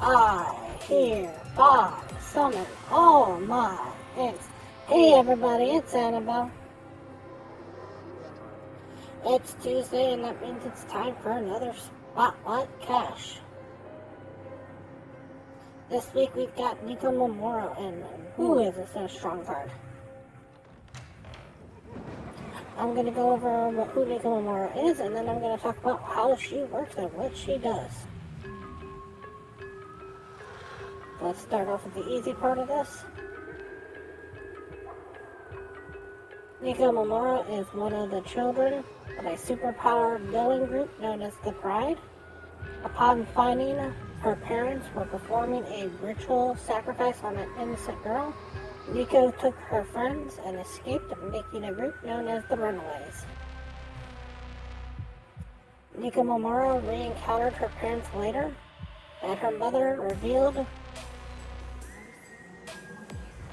I hereby summon all my eggs. Hey everybody, it's Annabelle. It's Tuesday and that means it's time for another Spotlight Cache. This week we've got NICO MINORU, and who isn't a strong card? I'm going to go over who NICO MINORU is, and then I'm going to talk about how she works and what she does. Let's start off with the easy part of this. NICO MINORU is one of the children of a superpowered villain group known as the Pride. Upon finding her parents were performing a ritual sacrifice on an innocent girl, NICO took her friends and escaped, making a group known as the Runaways. NICO MINORU re-encountered her parents later, and her mother revealed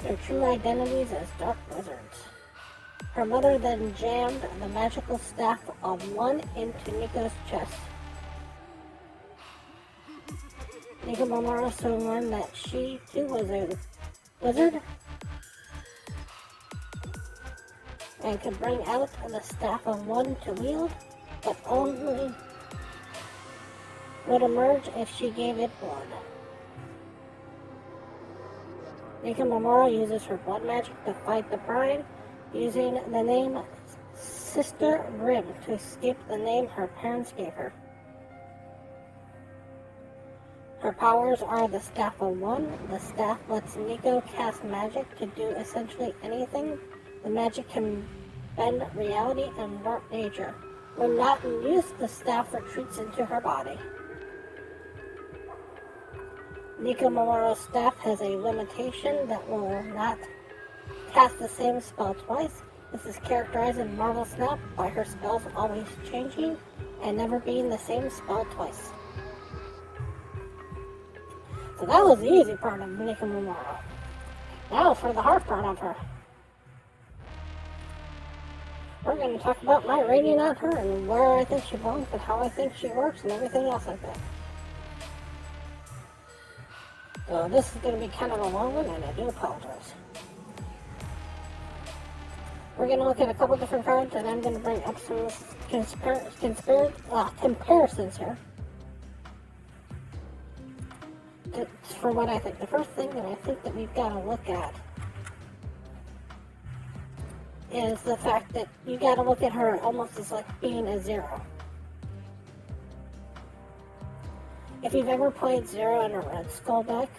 their true identities as dark wizards. Her mother then jammed the magical staff of one into NICO's chest. NICO MINORU soon learned that she too was a wizard and could bring out the staff of one to wield, but only would emerge if she gave it blood. NICO MINORU uses her blood magic to fight the Pride, using the name Sister Grimm to escape the name her parents gave her. Her powers are the Staff of One. The staff lets NICO cast magic to do essentially anything. The magic can bend reality and warp nature. When not in use, the staff retreats into her body. NICO MINORU's staff has a limitation that will not cast the same spell twice. This is characterized in Marvel Snap by her spells always changing and never being the same spell twice. So that was the easy part of NICO MINORU. Now for the hard part of her. We're going to talk about my rating on her and where I think she belongs and how I think she works and everything else like that. So this is going to be kind of a long one, and I do apologize. We're going to look at a couple different cards, and I'm going to bring up some comparisons here. For what I think. The first thing that I think that we've got to look at is the fact that you got to look at her almost as like being a zero. If you've ever played Zero in a Red Skull deck,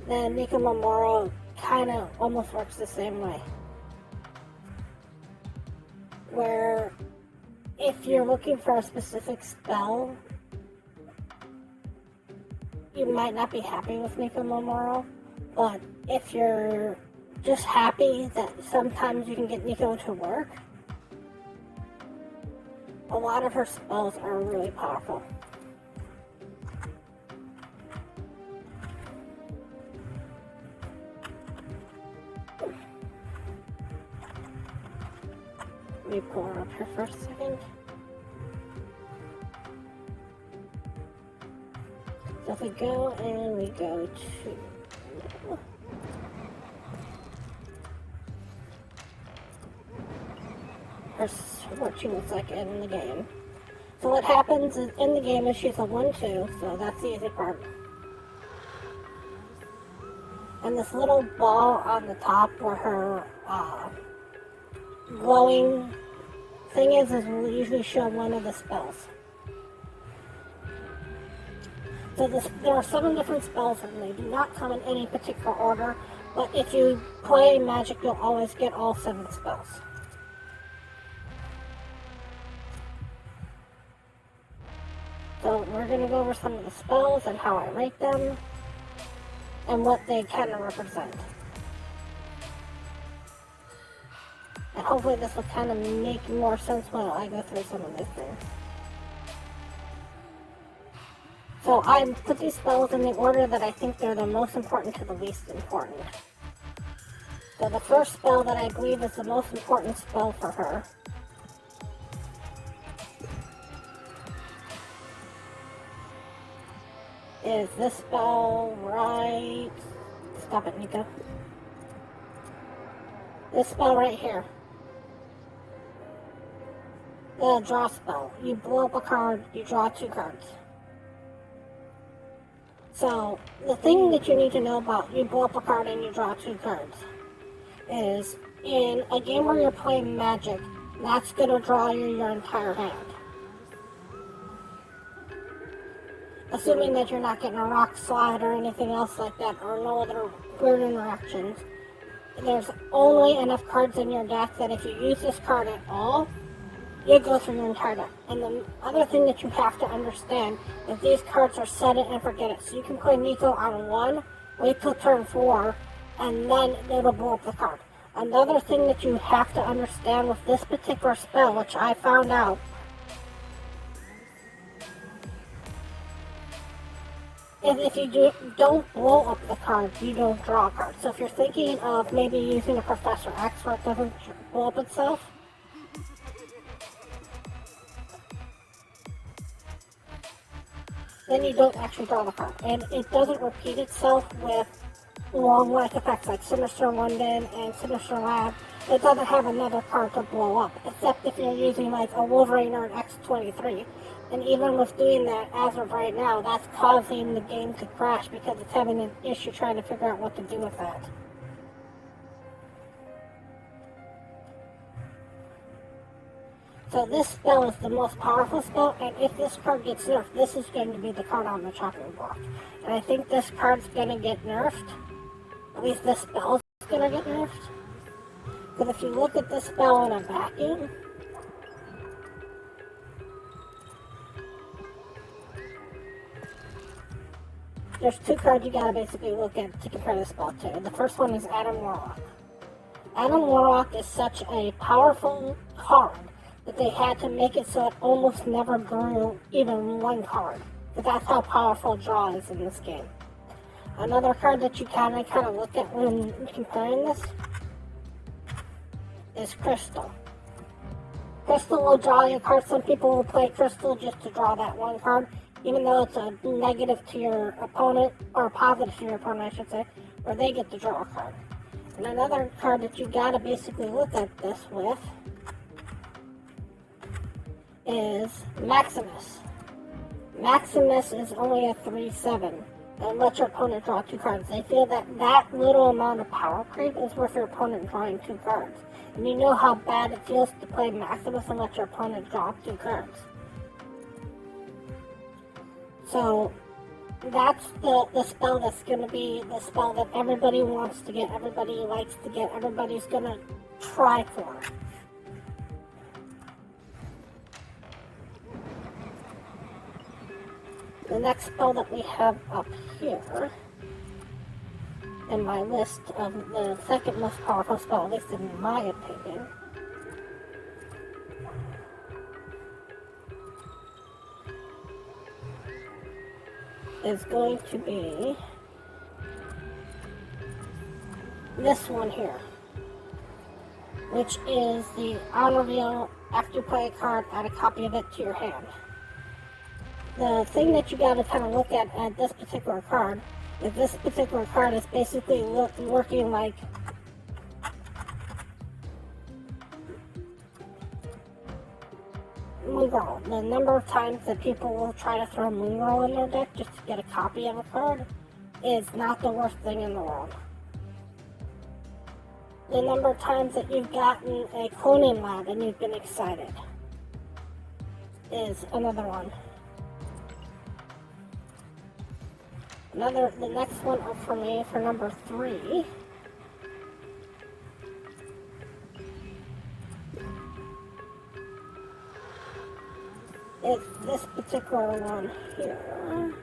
then NICO MINORU kind of almost works the same way. Where if you're looking for a specific spell, you might not be happy with NICO MINORU, but if you're just happy that sometimes you can get NICO to work, a lot of her spells are really powerful. Let me pull her up here for a second. So if we go and we go to her, what she looks like in the game. So what happens is in the game is she's a 1-2, so that's the easy part. And this little ball on the top where her glowing thing is will usually show one of the spells. So there are 7 different spells and they do not come in any particular order, but if you play Magic, you'll always get all 7 spells. So we're going to go over some of the spells and how I rate them and what they kind of represent. And hopefully this will kind of make more sense when I go through some of these things. So I put these spells in the order that I think they're the most important to the least important. So the first spell that I believe is the most important spell for her is this spell right... Stop it, Nico. This spell right here. The draw spell. You blow up a card, you draw 2 cards. So, the thing that you need to know about you blow up a card and you draw 2 cards is, in a game where you're playing Magic, that's going to draw you your entire hand. Assuming that you're not getting a rock slide or anything else like that, or no other weird interactions. There's only enough cards in your deck that if you use this card at all, you go through your entire deck. And the other thing that you have to understand is these cards are set it and forget it. So you can play NICO on 1, wait till turn 4, and then it'll blow up the card. Another thing that you have to understand with this particular spell, which I found out, is if you don't blow up the card, you don't draw a card. So if you're thinking of maybe using a Professor X where it doesn't blow up itself, then you don't actually draw the card. And it doesn't repeat itself with Wong-like effects like Sinister London and Sinister Lab. It doesn't have another card to blow up, except if you're using like a Wolverine or an X-23. And even with doing that, as of right now, that's causing the game to crash because it's having an issue trying to figure out what to do with that. So this spell is the most powerful spell, and if this card gets nerfed, this is going to be the card on the chopping block. And I think this card's going to get nerfed. At least this spell's going to get nerfed. Because if you look at this spell in a vacuum, there's 2 cards you gotta basically look at to compare this spell to. The first one is Adam Warlock. Adam Warlock is such a powerful card that they had to make it so it almost never grew even 1 card. But that's how powerful draw is in this game. Another card that you kind of look at when comparing this is Crystal. Crystal will draw you a card. Some people will play Crystal just to draw that 1 card, even though it's a negative to your opponent, or a positive to your opponent, I should say, where they get to draw a card. And another card that you gotta basically look at this with is Maximus. Maximus is only a 3/7 and let your opponent draw 2 cards. They feel that that little amount of power creep is worth your opponent drawing 2 cards. And you know how bad it feels to play Maximus and let your opponent draw 2 cards. So that's the spell that's going to be the spell that everybody wants to get, everybody likes to get, everybody's going to try for. The next spell that we have up here in my list of the second most powerful spell, at least in my opinion, is going to be this one here, which is the on reveal. After you play a card, add a copy of it to your hand. The thing that you gotta kind of look at this particular card is this particular card is basically working like Moon Girl. The number of times that people will try to throw Moon Girl in their deck just to get a copy of a card is not the worst thing in the world. The number of times that you've gotten a cloning lab and you've been excited is another one. The next one up for me for number 3 is this particular one here,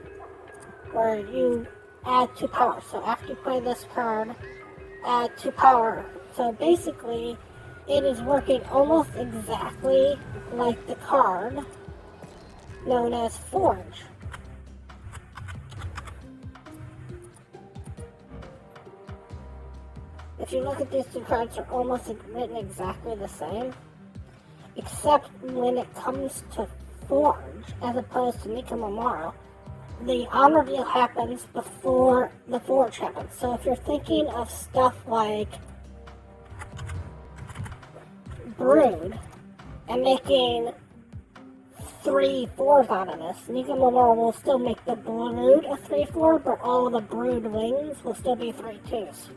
where you add 2 power. So after you play this card, add 2 power. So basically, it is working almost exactly like the card known as Forge. If you look at these 2 cards, they're almost written exactly the same, except when it comes to Forge, as opposed to NICO MINORU, the on reveal happens before the forge happens. So if you're thinking of stuff like Brood and making 3 4s out of this, NICO MINORU will still make the Brood a 3/4, but all the Brood wings will still be 3 2s.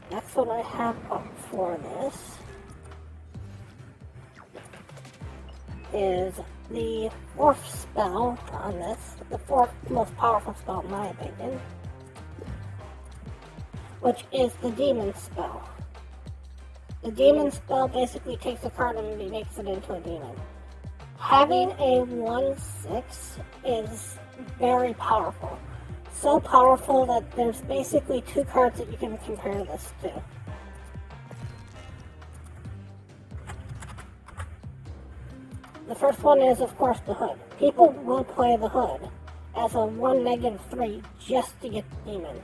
That's what I have up for this. Is the 4th spell on this, the 4th most powerful spell in my opinion, which is the demon spell. The demon spell basically takes a card and makes it into a demon. Having a 1/6 is very powerful. So powerful that there's basically 2 cards that you can compare this to. The first one is, of course, the Hood. People will play the Hood as a 1-3 just to get the demon.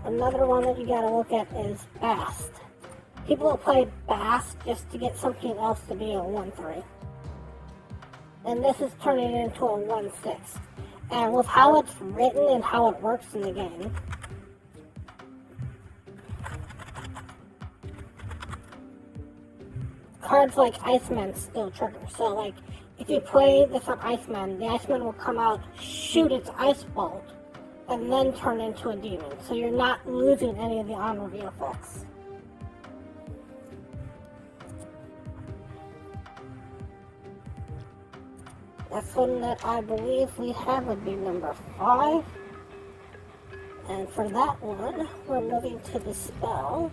Another one that you gotta look at is Bast. People will play Bast just to get something else to be a 1/3. And this is turning into a 1/6. And with how it's written and how it works in the game, cards like Iceman still trigger. So like, if you play this on Iceman, the Iceman will come out, shoot its Ice Bolt, and then turn into a demon. So you're not losing any of the on-reveal effects. Next one that I believe we have would be number 5. And for that one, we're moving to the spell.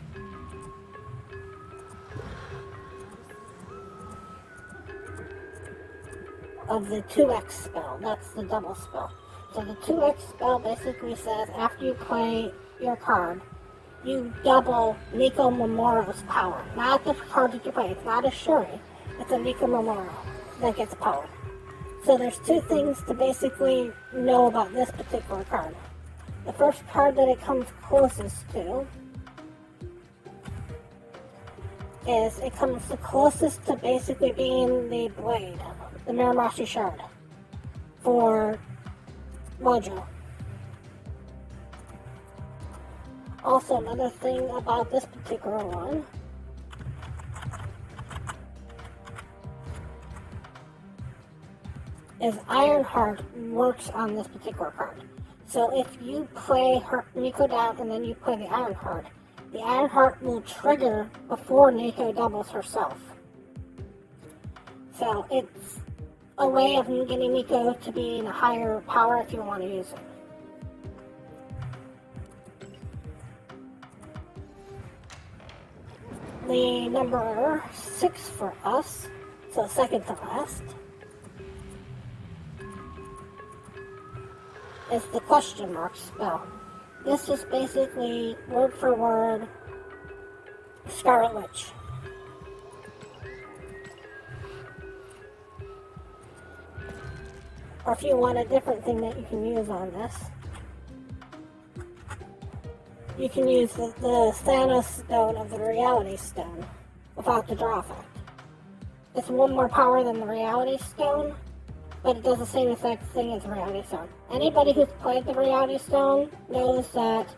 Of the 2x spell. That's the double spell. So the 2x spell basically says after you play your card, you double NICO MINORU's power. Not the card that you play. It's not a Shuri. It's a NICO MINORU that gets power. So there's 2 things to basically know about this particular card. The first card that it comes closest to is it comes the closest to basically being the blade, the Miramashi Shard for Mojo. Also, another thing about this particular one is Ironheart works on this particular card. So if you play her NICO down and then you play the Ironheart will trigger before NICO doubles herself. So it's a way of getting NICO to be in a higher power if you want to use it. The number 6 for us, so second to last, is the question mark spell. This is basically word for word Scarlet Witch. Or if you want a different thing that you can use on this, you can use the Thanos Stone of the Reality Stone without the draw effect. It's 1 more power than the Reality Stone, but it does the same exact thing as the Reality Stone. Anybody who's played the Reality Stone knows that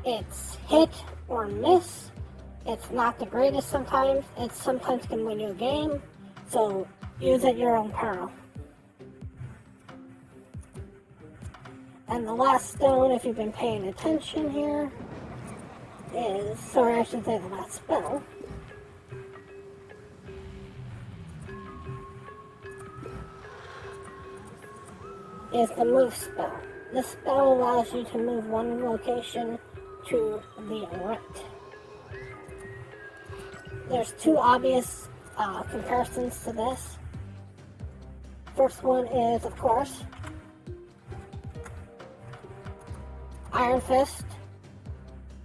it's hit or miss. It's not the greatest sometimes. It sometimes can win you a game, so use at your own peril. And the last stone, if you've been paying attention here, is, sorry, I should say the last spell, is the move spell. This spell allows you to move 1 location to the right. There's 2 obvious comparisons to this. First one is, of course, Iron Fist,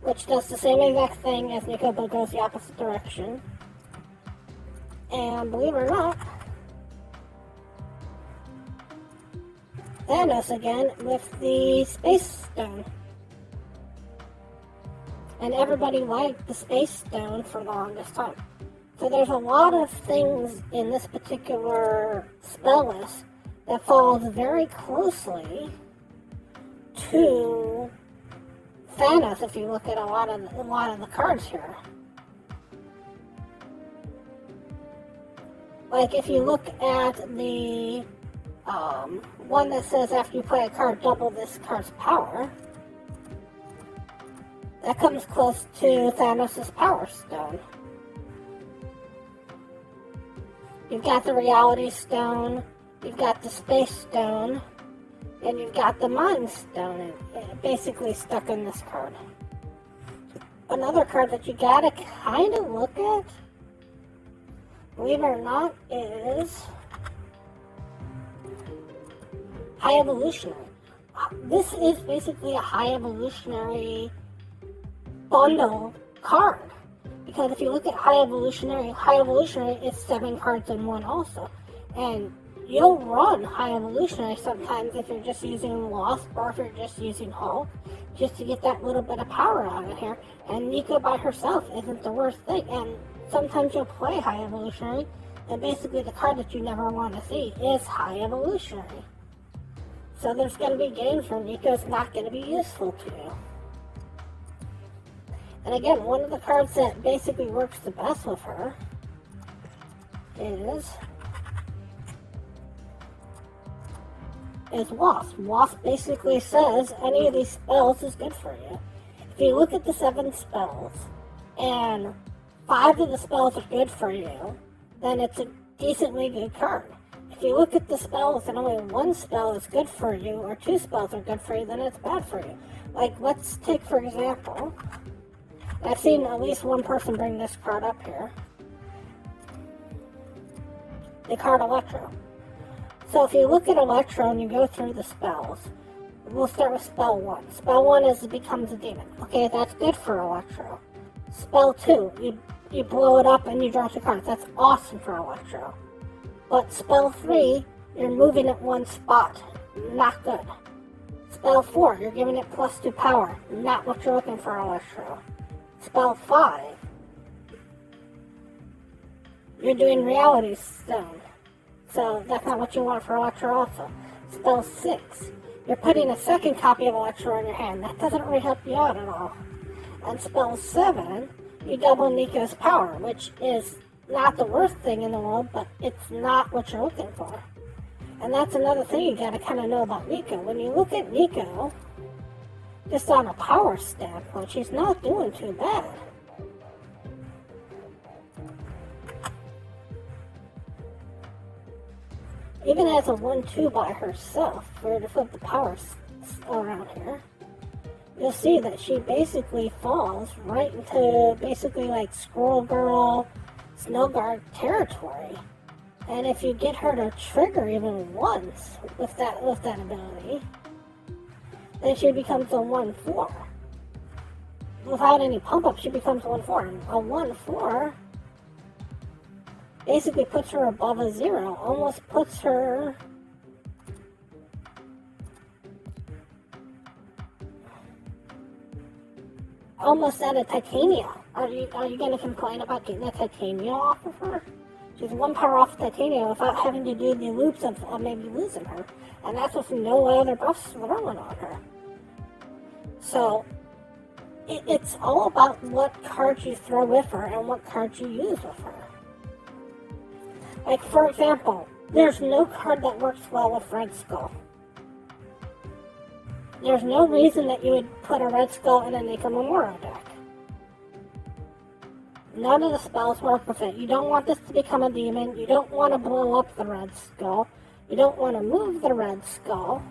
which does the same exact thing as NICO but goes the opposite direction. And believe it or not, Thanos again with the Space Stone. and everybody liked the Space Stone for the longest time. So there's a lot of things in this particular spell list that falls very closely to Thanos if you look at a lot of the cards here. Like if you look at the one that says after you play a card, double this card's power, that comes close to Thanos' Power Stone. You've got the Reality Stone, you've got the Space Stone, and you've got the Mind Stone, basically stuck in this card. Another card that you gotta kind of look at, believe it or not, is High Evolutionary. This is basically a High Evolutionary bundle card. Because if you look at High Evolutionary is 7 cards in one also. And you'll run High Evolutionary sometimes if you're just using Wasp or if you're just using Hulk, just to get that little bit of power out of here. And NICO by herself isn't the worst thing. And sometimes you'll play High Evolutionary, and basically the card that you never want to see is High Evolutionary. So there's going to be games where NICO's not going to be useful to you. And again, one of the cards that basically works the best with her is Wasp. Wasp basically says any of these spells is good for you. If you look at the 7 spells, and 5 of the spells are good for you, then it's a decently good card. If you look at the spells and only 1 spell is good for you, or 2 spells are good for you, then it's bad for you. Like, let's take, for example, I've seen at least one person bring this card up here. The card Electro. So if you look at Electro and you go through the spells, we'll start with Spell 1. Spell 1 is it becomes a demon. Okay, that's good for Electro. Spell 2, you blow it up and you draw 2 cards. That's awesome for Electro. But Spell 3, you're moving it 1 spot. Not good. Spell 4, you're giving it +2 power. Not what you're looking for Electro. Spell 5, you're doing Reality Stone. So that's not what you want for Electro also. Spell 6, you're putting a second copy of Electro in your hand. That doesn't really help you out at all. And Spell 7, you double NICO's power, which is not the worst thing in the world, but it's not what you're looking for. And that's another thing you gotta kind of know about NICO. When you look at NICO, just on a power standpoint, she's not doing too bad. Even as a 1-2 by herself, if we were to flip the power around here, you'll see that she basically falls right into basically like Squirrel Girl, Snow Guard territory. And if you get her to trigger even once with that ability, then she becomes a 1-4. Without any pump-up, she becomes a 1-4. And a 1-4 basically puts her above a 0. Almost puts her almost at a Titania. Are you going to complain about getting a Titania off of her? She's 1 power off Titania without having to do the loops of maybe losing her. And that's with no other buffs thrown on her. So, it's all about what cards you throw with her and what cards you use with her. Like, for example, there's no card that works well with Red Skull. There's no reason that you would put a Red Skull in a NICO MINORU deck. None of the spells work with it. You don't want this to become a demon. You don't want to blow up the Red Skull. You don't want to move the Red Skull.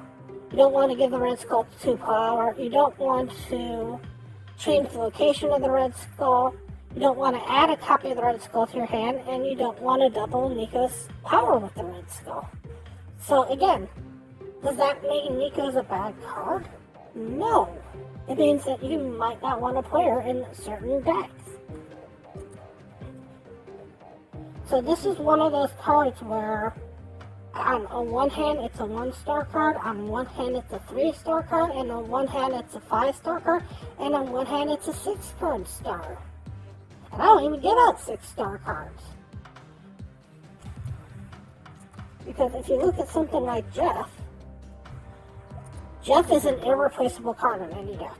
You don't want to give the Red Skull 2 power. You don't want to change the location of the Red Skull. You don't want to add a copy of the Red Skull to your hand. And you don't want to double NICO's power with the Red Skull. So again, does that mean NICO's a bad card? No. It means that you might not want to play her in certain decks. So this is one of those cards where On one hand, it's a 1-star card, on one hand, it's a 3-star card, and on one hand, it's a 5-star card, and on one hand, it's a 6-card star. And I don't even give out 6-star cards. Because if you look at something like Jeff is an irreplaceable card in any deck.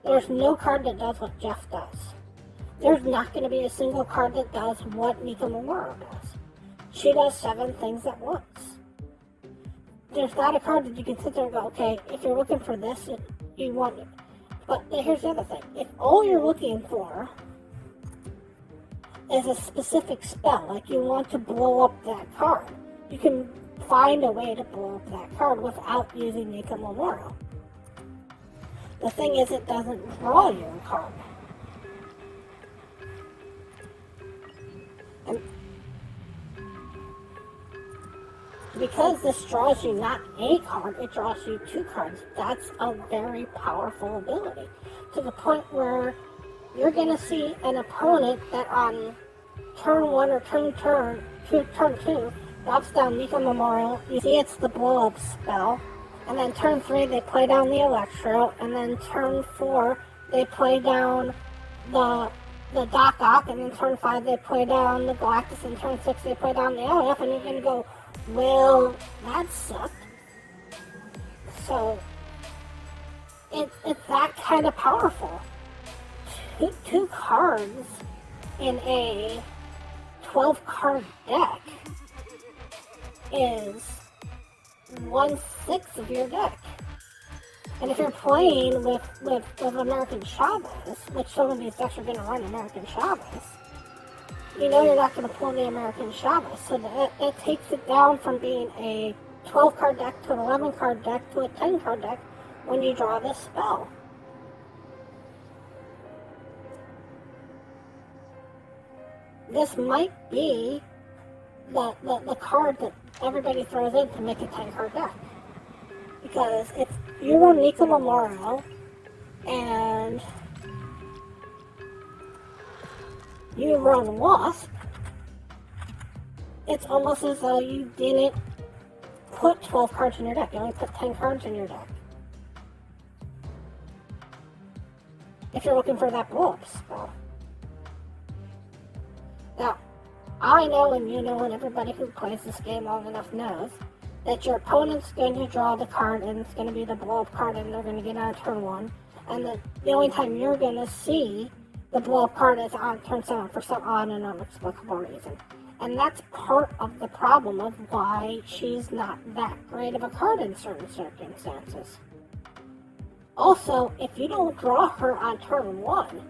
There's no card that does what Jeff does. There's not going to be a single card that does what NICO MINORU does. She does 7 things at once. There's not a card that you can sit there and go, okay, if you're looking for this, you want it. But here's the other thing. If all you're looking for is a specific spell, like you want to blow up that card, you can find a way to blow up that card without using NICO MINORU. The thing is, it doesn't draw you a card. And because this draws you not a card, it draws you 2 cards. That's a very powerful ability. To the point where you're going to see an opponent that on turn 1 or turn 2 drops down NICO MINORU. You see it's the blow up spell. And then turn 3 they play down the Electro. And then turn 4 they play down the Doc Ock. And then turn 5 they play down the Galactus. And turn 6 they play down the LF. And you're going to go, well, that sucked. So, it's that kind of powerful. Two cards in a 12-card deck is 1/6 of your deck. And if you're playing with American Chavez, which some of these decks are going to run American Chavez, you know you're not going to pull the American Chavez. So that takes it down from being a 12-card deck to an 11-card deck to a 10-card deck when you draw this spell. This might be the card that everybody throws in to make a 10-card deck. Because if you run NICO MINORU and you run Wasp, it's almost as though you didn't put 12 cards in your deck. You only put 10 cards in your deck. If you're looking for that blow-up spell. Now, I know and you know and everybody who plays this game long enough knows that your opponent's going to draw the card and it's going to be the blow-up card and they're going to get on turn 1. And the only time you're going to see the blow-up card is on turn 7 for some odd and unexplicable reason. And that's part of the problem of why she's not that great of a card in certain circumstances. Also, if you don't draw her on turn 1,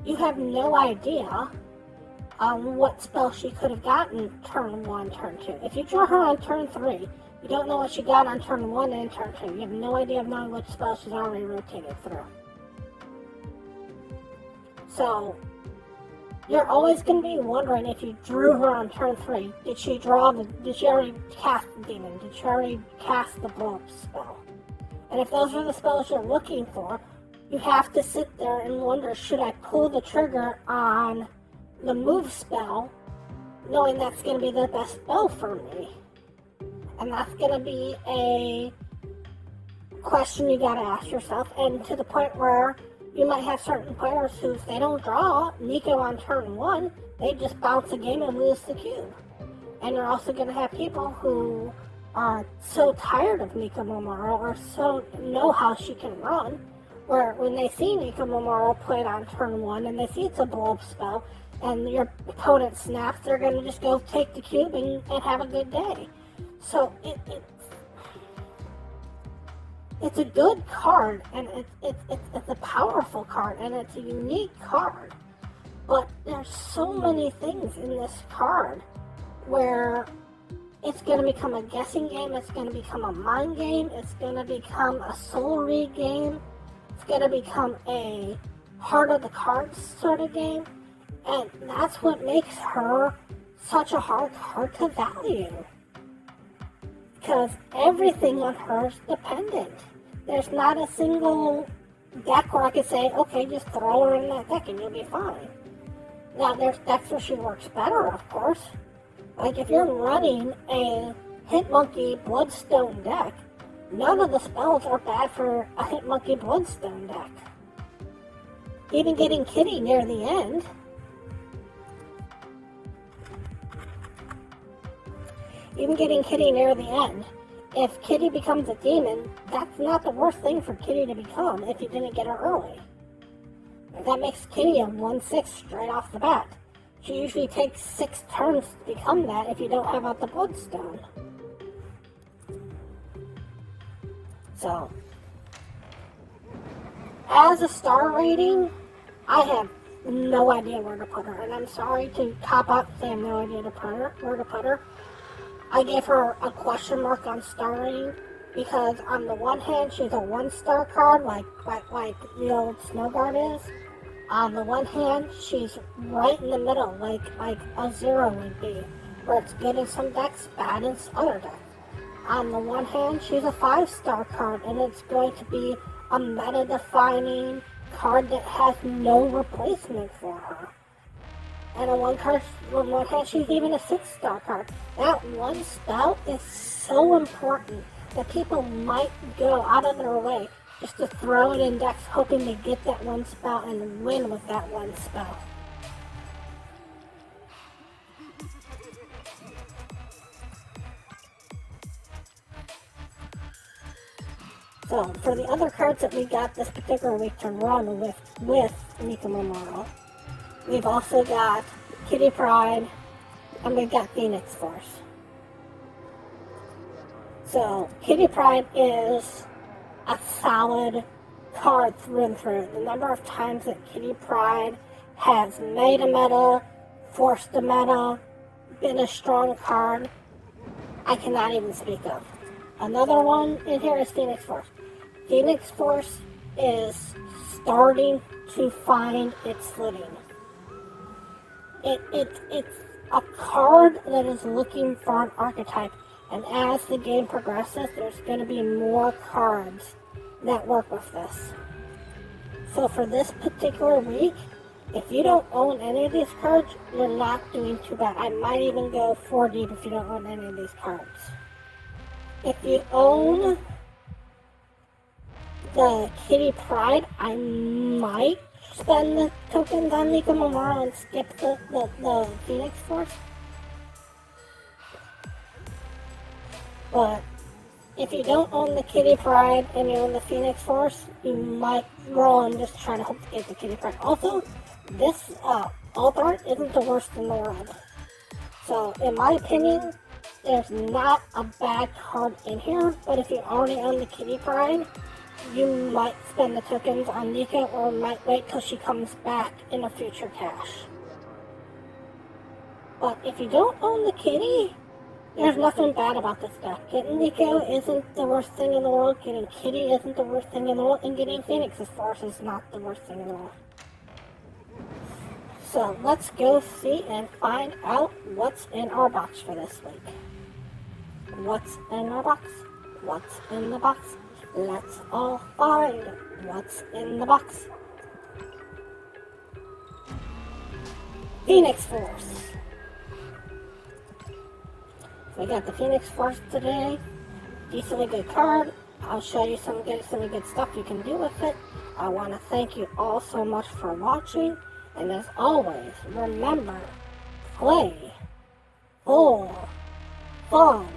you have no idea what spell she could have gotten turn 1, turn 2. If you draw her on turn 3, you don't know what she got on turn 1 and turn 2. You have no idea of knowing what spell she's already rotated through. So, you're always going to be wondering if you drew her on turn 3, did she already cast the demon? Did she already cast the blow-up spell? And if those are the spells you're looking for, you have to sit there and wonder, should I pull the trigger on the move spell, knowing that's going to be the best spell for me? And that's going to be a question you got to ask yourself, and to the point where you might have certain players who, if they don't draw NICO on turn 1, they just bounce the game and lose the cube. And you're also going to have people who are so tired of NICO MINORU or so know how she can run, where when they see NICO MINORU played on turn 1 and they see it's a blow-up spell, and your opponent snaps, they're going to just go take the cube and have a good day. So it's a good card, and it's a powerful card, and it's a unique card. But there's so many things in this card where it's going to become a guessing game, it's going to become a mind game, it's going to become a soul read game, it's going to become a heart of the cards sort of game. And that's what makes her such a hard card to value. Because everything on her is dependent. There's not a single deck where I could say, okay, just throw her in that deck and you'll be fine. Now, there's decks where she works better, of course. Like if you're running a Hitmonkey Bloodstone deck, none of the spells are bad for a Hitmonkey Bloodstone deck. Even getting Kitty near the end. If Kitty becomes a demon, that's not the worst thing for Kitty to become if you didn't get her early. That makes Kitty a 1/6 straight off the bat. She usually takes 6 turns to become that if you don't have out the Bloodstone. So, as a star rating, I have no idea where to put her, and I'm sorry to cop out and say I have no idea where to put her. I gave her a question mark on star rating because on the one hand she's a 1-star card like the old Snow Guard is. On the one hand she's right in the middle like a 0 would be, where it's good in some decks, bad in other decks. On the one hand she's a 5-star card and it's going to be a meta-defining card that has no replacement for her. And on one hand, she's even a 6-star card. That one spell is so important that people might go out of their way just to throw it in decks hoping to get that one spell and win with that one spell. So, for the other cards that we got this particular week to run with NICO MINORU, we've also got Kitty Pryde, and we've got Phoenix Force. So, Kitty Pryde is a solid card through and through. The number of times that Kitty Pryde has made a meta, forced a meta, been a strong card, I cannot even speak of. Another one in here is Phoenix Force. Phoenix Force is starting to find its footing. It's a card that is looking for an archetype, and as the game progresses, there's going to be more cards that work with this. So for this particular week, if you don't own any of these cards, you're not doing too bad. I might even go 4 deep if you don't own any of these cards. If you own the Kitty Pryde, I might spend the tokens on NICO MINORU and skip the Phoenix Force. But if you don't own the Kitty Pryde and you own the Phoenix Force, you might roll and just try to hope to get the Kitty Pryde. Also, this alt art isn't the worst in the world. So, in my opinion, there's not a bad card in here, but if you already own the Kitty Pryde, you might spend the tokens on NICO or might wait till she comes back in a future cache. But if you don't own the Kitty, there's nothing bad about this deck. Getting NICO isn't the worst thing in the world, getting Kitty isn't the worst thing in the world, and getting Phoenix's Force is not the worst thing in the world. So let's go see and find out what's in our box for this week. What's in our box? What's in the box? Let's all find what's in the box. Phoenix Force. We got the Phoenix Force today. Decently good card. I'll show you some good stuff you can do with it. I want to thank you all so much for watching. And as always, remember, play for fun.